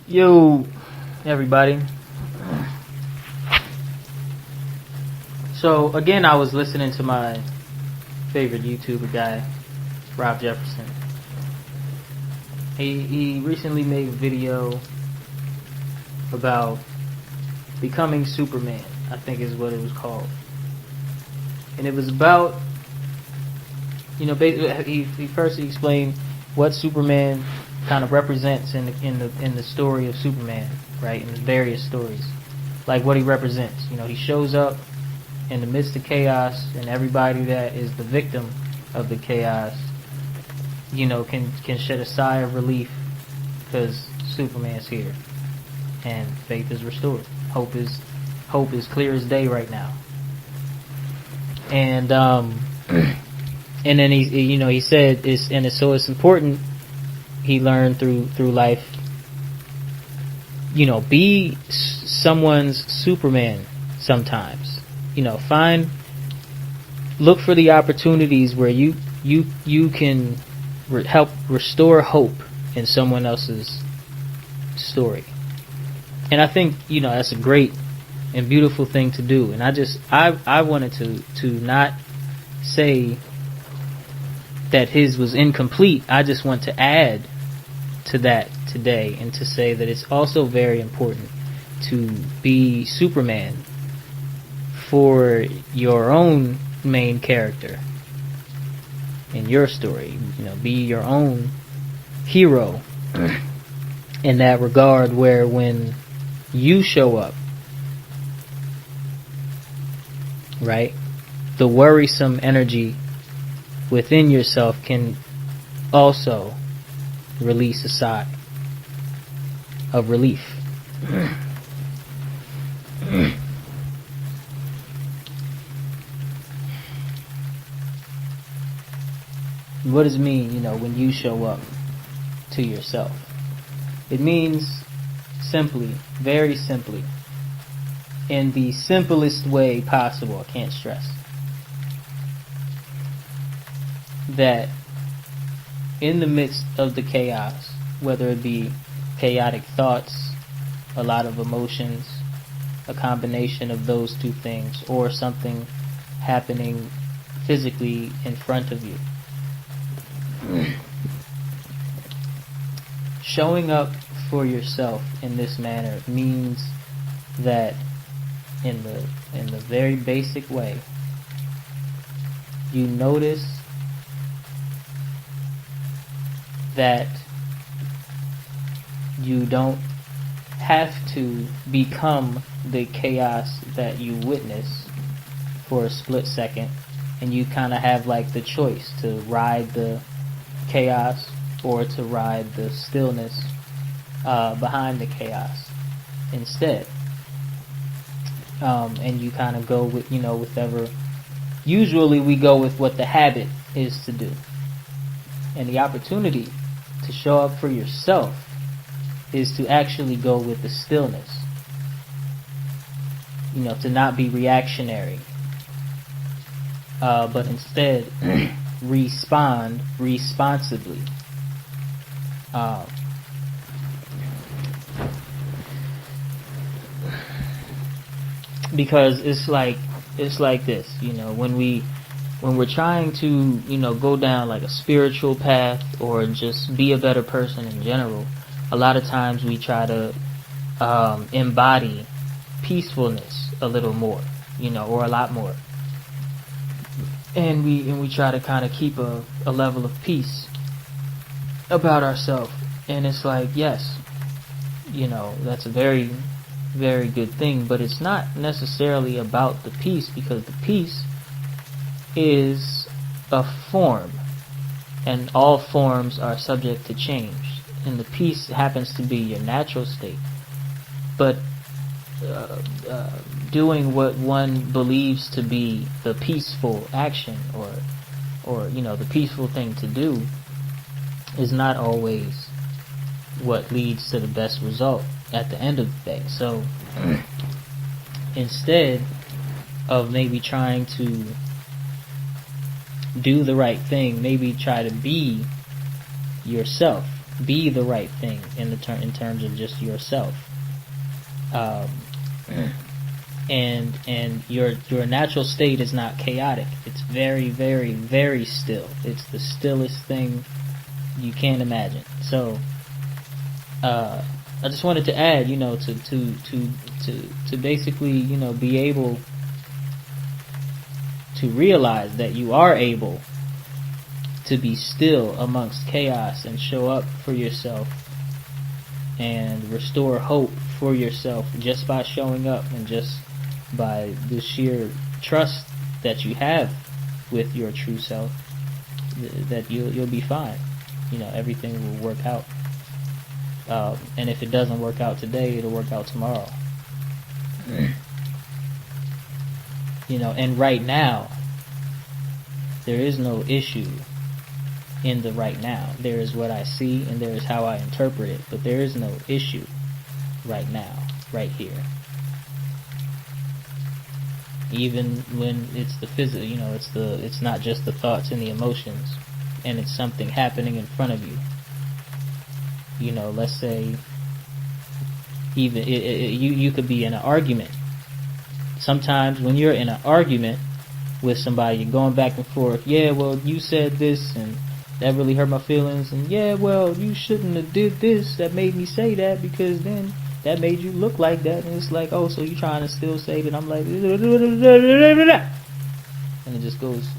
Yo, everybody. So, again, I was listening to my favorite YouTuber guy, Rob Jefferson. He recently made a video about becoming Superman, I think is what it was called. And it was about, basically, he first explained what Superman kind of represents in the story of Superman, right? In the various stories, like what he represents. He shows up in the midst of chaos, and everybody that is the victim of the chaos, can shed a sigh of relief because Superman's here, and faith is restored. Hope is clear as day right now. And and then he said it's important. He learned through life, be someone's Superman sometimes. Look for the opportunities where you can help restore hope in someone else's story. And I think, that's a great and beautiful thing to do. And I wanted to not say that his was incomplete. I just want to add to that today and to say that it's also very important to be Superman for your own main character in your story. Be your own hero in that regard, where when you show up, right, the worrisome energy within yourself can also release a sigh of relief. What does it mean, when you show up to yourself? It means simply, very simply, in the simplest way possible, I can't stress, that in the midst of the chaos, whether it be chaotic thoughts, a lot of emotions, a combination of those two things, or something happening physically in front of you, showing up for yourself in this manner means that in the very basic way, you notice that you don't have to become the chaos that you witness for a split second, and you kind of have like the choice to ride the chaos or to ride the stillness behind the chaos instead. And you kind of go with, whatever. Usually we go with what the habit is to do. And the opportunity to show up for yourself is to actually go with the stillness. To not be reactionary. But instead respond responsibly. Because it's like this, when we're trying to, go down like a spiritual path or just be a better person in general, a lot of times we try to embody peacefulness a little more, or a lot more. And we try to kind of keep a level of peace about ourselves. And it's like, yes, that's a very, very good thing, but it's not necessarily about the peace, because the peace is a form, and all forms are subject to change, and the peace happens to be your natural state. But doing what one believes to be the peaceful action, or the peaceful thing to do, is not always what leads to the best result at the end of the day. So instead of maybe trying to do the right thing, maybe try to be yourself be the right thing in terms of just yourself. And your natural state is not chaotic. It's very, very, very still. It's the stillest thing you can imagine. So I just wanted to add, to basically, be able to realize that you are able to be still amongst chaos and show up for yourself and restore hope for yourself just by showing up and just by the sheer trust that you have with your true self, that you'll be fine. Everything will work out. And if it doesn't work out today, it'll work out tomorrow. And right now, there is no issue in the right now. There is what I see and there is how I interpret it, but there is no issue right now, right here. Even when it's the physical, it's not just the thoughts and the emotions, and it's something happening in front of you. Let's say even you could be in an argument. Sometimes when you're in an argument with somebody, you're going back and forth. Yeah, well, you said this and that really hurt my feelings, and yeah, well, you shouldn't have did this, that made me say that, because then that made you look like that. And it's like, oh, so you trying to still say that I'm like, and it just goes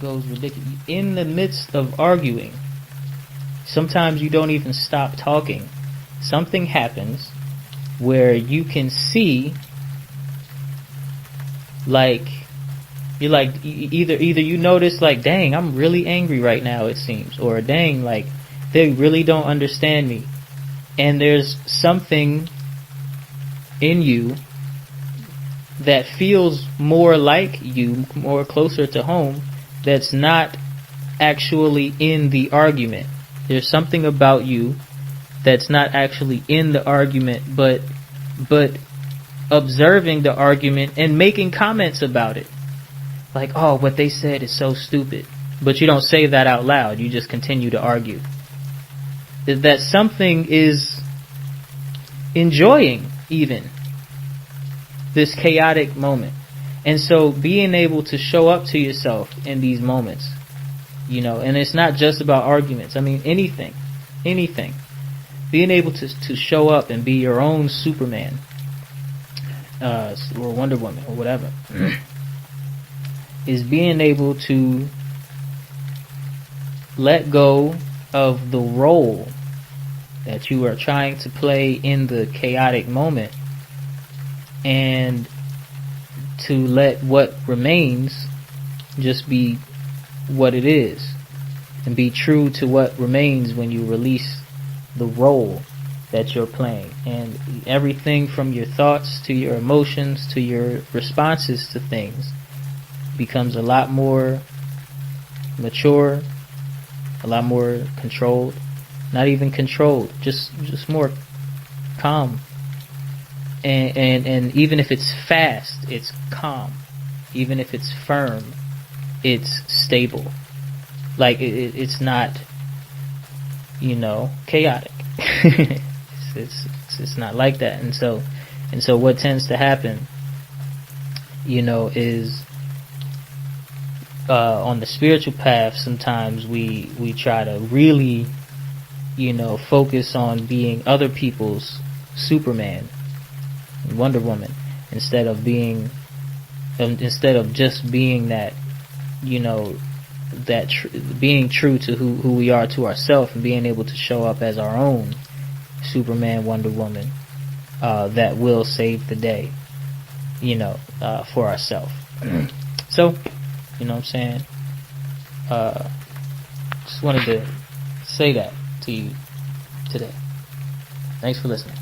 ridiculous. In the midst of arguing, sometimes you don't even stop talking. Something happens where you can see, like, you're like, either you notice, like, dang, I'm really angry right now, it seems, or dang, like, they really don't understand me. And there's something in you that feels more like you, more closer to home, that's not actually in the argument. There's something about you that's not actually in the argument, but observing the argument and making comments about it. Like, oh, what they said is so stupid. But you don't say that out loud. You just continue to argue. That something is enjoying even this chaotic moment. And so being able to show up to yourself in these moments, and it's not just about arguments. I mean, anything. Being able to show up and be your own Superman, or Wonder Woman, or whatever, is being able to let go of the role that you are trying to play in the chaotic moment, and to let what remains just be what it is, and be true to what remains when you release the role that you're playing. And everything from your thoughts to your emotions to your responses to things becomes a lot more mature, a lot more controlled. Not even controlled, just more calm. And even if it's fast, it's calm. Even if it's firm, it's stable. Like it's not, chaotic. it's not like that. And so what tends to happen, is on the spiritual path, sometimes we try to really, focus on being other people's Superman, Wonder Woman, instead of just being that, being true to who we are to ourselves, and being able to show up as our own Superman, Wonder Woman, that will save the day, for ourselves. So, what I'm saying? Just wanted to say that to you today. Thanks for listening.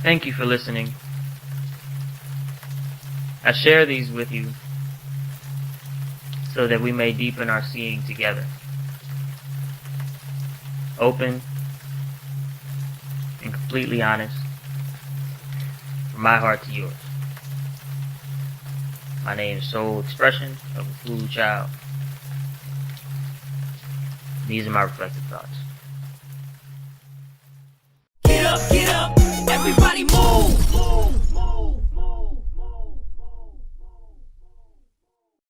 Thank you for listening. I share these with you so that we may deepen our seeing together. Open and completely honest, from my heart to yours. My name is Soul Expression of Ufulu Child. These are my reflective thoughts. Get up, everybody move.